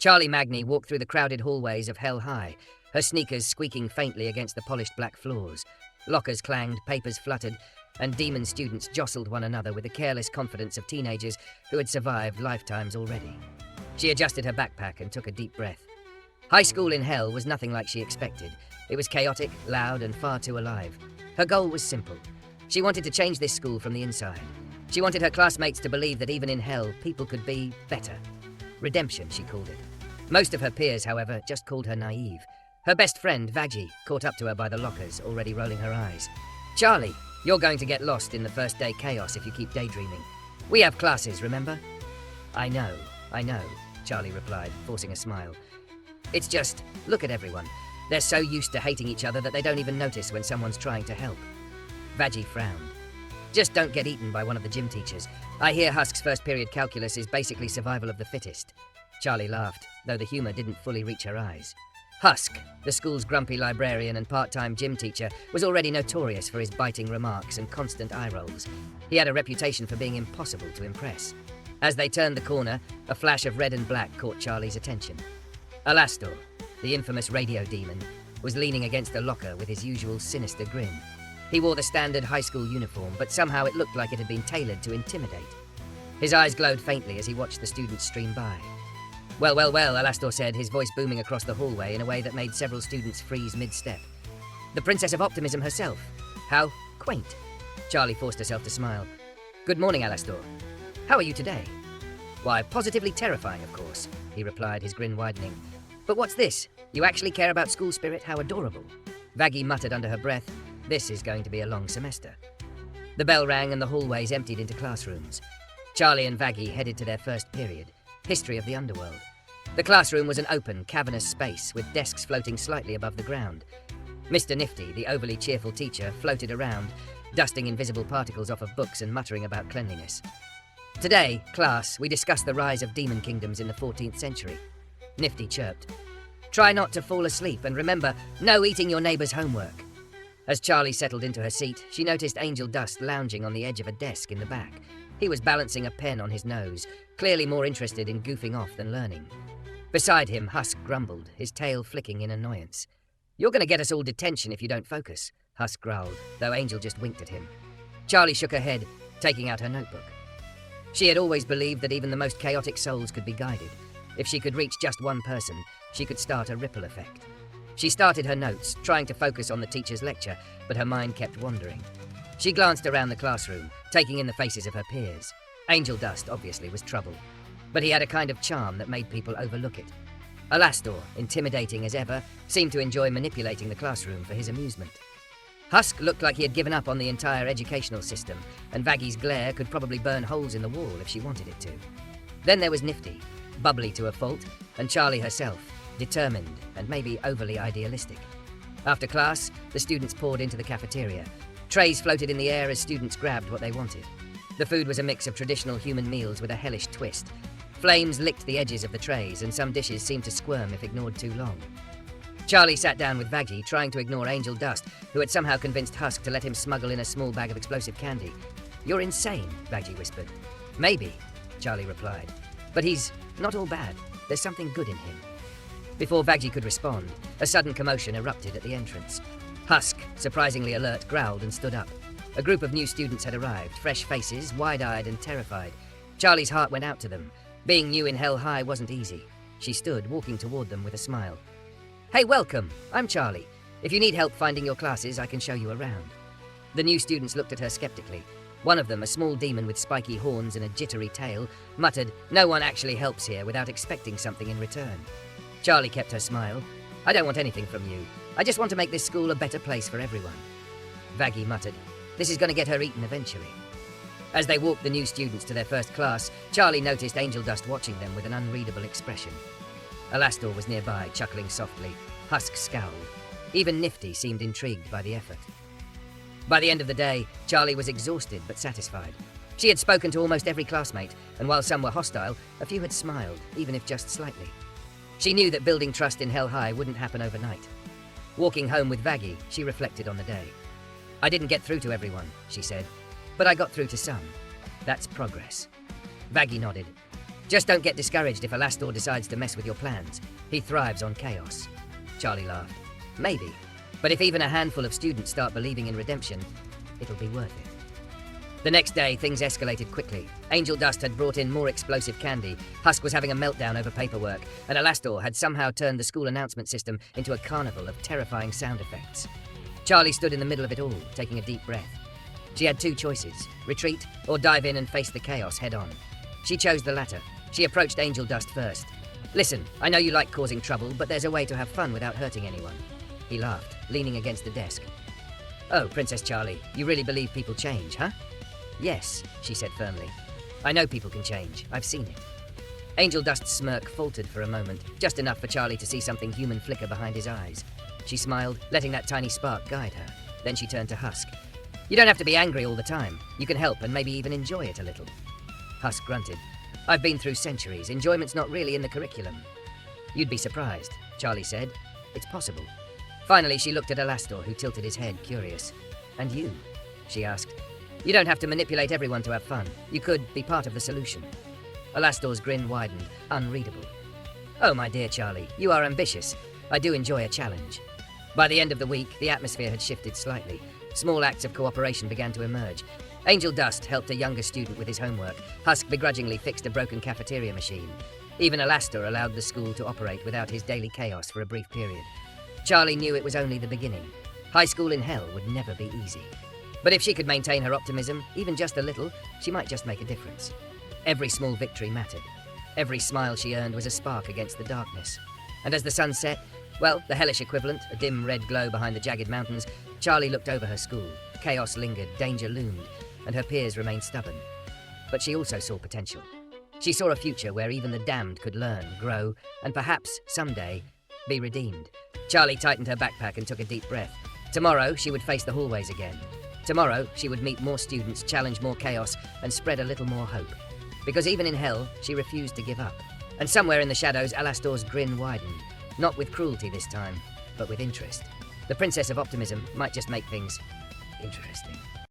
Charlie Magny walked through the crowded hallways of Hell High, her sneakers squeaking faintly against the polished black floors. Lockers clanged, papers fluttered, and demon students jostled one another with the careless confidence of teenagers who had survived lifetimes already. She adjusted her backpack and took a deep breath. High school in Hell was nothing like she expected. It was chaotic, loud, and far too alive. Her goal was simple. She wanted to change this school from the inside. She wanted her classmates to believe that even in Hell, people could be better. Redemption, she called it. Most of her peers, however, just called her naive. Her best friend, Vaggie, caught up to her by the lockers, already rolling her eyes. "Charlie, you're going to get lost in the first day chaos if you keep daydreaming. We have classes, remember?" I know, Charlie replied, forcing a smile. "It's just, look at everyone. They're so used to hating each other that they don't even notice when someone's trying to help." Vaggie frowned. "Just don't get eaten by one of the gym teachers. I hear Husk's first period calculus is basically survival of the fittest." Charlie laughed, though the humor didn't fully reach her eyes. Husk, the school's grumpy librarian and part-time gym teacher, was already notorious for his biting remarks and constant eye rolls. He had a reputation for being impossible to impress. As they turned the corner, a flash of red and black caught Charlie's attention. Alastor, the infamous radio demon, was leaning against a locker with his usual sinister grin. He wore the standard high school uniform, but somehow it looked like it had been tailored to intimidate. His eyes glowed faintly as he watched the students stream by. Well, Alastor said, his voice booming across the hallway in a way that made several students freeze mid-step. "The Princess of Optimism herself. How quaint." Charlie forced herself to smile. "Good morning, Alastor. How are you today?" "Why, positively terrifying, of course," he replied, his grin widening. "But what's this? You actually care about school spirit? How adorable." Vaggie muttered under her breath, "This is going to be a long semester." The bell rang and the hallways emptied into classrooms. Charlie and Vaggie headed to their first period, History of the Underworld. The classroom was an open, cavernous space with desks floating slightly above the ground. Mr. Nifty, the overly cheerful teacher, floated around, dusting invisible particles off of books and muttering about cleanliness. "Today, class, we discuss the rise of demon kingdoms in the 14th century. Nifty chirped. "Try not to fall asleep, and remember, no eating your neighbor's homework." As Charlie settled into her seat, she noticed Angel Dust lounging on the edge of a desk in the back. He was balancing a pen on his nose, clearly more interested in goofing off than learning. Beside him, Husk grumbled, his tail flicking in annoyance. "You're going to get us all detention if you don't focus," Husk growled, though Angel just winked at him. Charlie shook her head, taking out her notebook. She had always believed that even the most chaotic souls could be guided. If she could reach just one person, she could start a ripple effect. She started her notes, trying to focus on the teacher's lecture, but her mind kept wandering. She glanced around the classroom, taking in the faces of her peers. Angel Dust obviously was trouble, but he had a kind of charm that made people overlook it. Alastor, intimidating as ever, seemed to enjoy manipulating the classroom for his amusement. Husk looked like he had given up on the entire educational system, and Vaggie's glare could probably burn holes in the wall if she wanted it to. Then there was Nifty, bubbly to a fault, and Charlie herself, determined and maybe overly idealistic. After class, the students poured into the cafeteria. Trays floated in the air as students grabbed what they wanted. The food was a mix of traditional human meals with a hellish twist. Flames licked the edges of the trays, and some dishes seemed to squirm if ignored too long. Charlie sat down with Vaggie, trying to ignore Angel Dust, who had somehow convinced Husk to let him smuggle in a small bag of explosive candy. "You're insane," Vaggie whispered. "Maybe," Charlie replied. "But he's not all bad. There's something good in him." Before Vaggie could respond, a sudden commotion erupted at the entrance. Husk, surprisingly alert, growled and stood up. A group of new students had arrived, fresh faces, wide-eyed and terrified. Charlie's heart went out to them. Being new in Hell High wasn't easy. She stood, walking toward them with a smile. "Hey, welcome. I'm Charlie. If you need help finding your classes, I can show you around." The new students looked at her skeptically. One of them, a small demon with spiky horns and a jittery tail, muttered, "No one actually helps here without expecting something in return." Charlie kept her smile. "I don't want anything from you. I just want to make this school a better place for everyone." Vaggie muttered, "This is going to get her eaten eventually." As they walked the new students to their first class, Charlie noticed Angel Dust watching them with an unreadable expression. Alastor was nearby, chuckling softly. Husk scowled. Even Nifty seemed intrigued by the effort. By the end of the day, Charlie was exhausted but satisfied. She had spoken to almost every classmate, and while some were hostile, a few had smiled, even if just slightly. She knew that building trust in Hell High wouldn't happen overnight. Walking home with Vaggie, she reflected on the day. "I didn't get through to everyone," she said, "but I got through to some. That's progress." Vaggie nodded. Just don't get discouraged if Alastor decides to mess with your plans. He thrives on chaos. Charlie laughed. Maybe. But if even a handful of students start believing in redemption, it'll be worth it. The next day, things escalated quickly. Angel Dust had brought in more explosive candy, Husk was having a meltdown over paperwork, and Alastor had somehow turned the school announcement system into a carnival of terrifying sound effects. Charlie stood in the middle of it all, taking a deep breath. She had two choices, retreat or dive in and face the chaos head on. She chose the latter. She approached Angel Dust first. Listen, I know you like causing trouble, but there's a way to have fun without hurting anyone. He laughed, leaning against the desk. Oh, Princess Charlie, you really believe people change, huh? Yes, she said firmly. I know people can change. I've seen it. Angel Dust's smirk faltered for a moment, just enough for Charlie to see something human flicker behind his eyes. She smiled, letting that tiny spark guide her. Then she turned to Husk. You don't have to be angry all the time. You can help and maybe even enjoy it a little. Husk grunted. I've been through centuries. Enjoyment's not really in the curriculum. You'd be surprised, Charlie said. It's possible. Finally, she looked at Alastor, who tilted his head, curious. And you? She asked. You don't have to manipulate everyone to have fun. You could be part of the solution. Alastor's grin widened, unreadable. Oh, my dear Charlie, you are ambitious. I do enjoy a challenge. By the end of the week, the atmosphere had shifted slightly. Small acts of cooperation began to emerge. Angel Dust helped a younger student with his homework. Husk begrudgingly fixed a broken cafeteria machine. Even Alastor allowed the school to operate without his daily chaos for a brief period. Charlie knew it was only the beginning. High school in hell would never be easy. But if she could maintain her optimism, even just a little, she might just make a difference. Every small victory mattered. Every smile she earned was a spark against the darkness. And as the sun set, well, the hellish equivalent, a dim red glow behind the jagged mountains, Charlie looked over her school. Chaos lingered, danger loomed, and her peers remained stubborn. But she also saw potential. She saw a future where even the damned could learn, grow, and perhaps, someday, be redeemed. Charlie tightened her backpack and took a deep breath. Tomorrow, she would face the hallways again. Tomorrow, she would meet more students, challenge more chaos, and spread a little more hope. Because even in hell, she refused to give up. And somewhere in the shadows, Alastor's grin widened. Not with cruelty this time, but with interest. The Princess of Optimism might just make things interesting.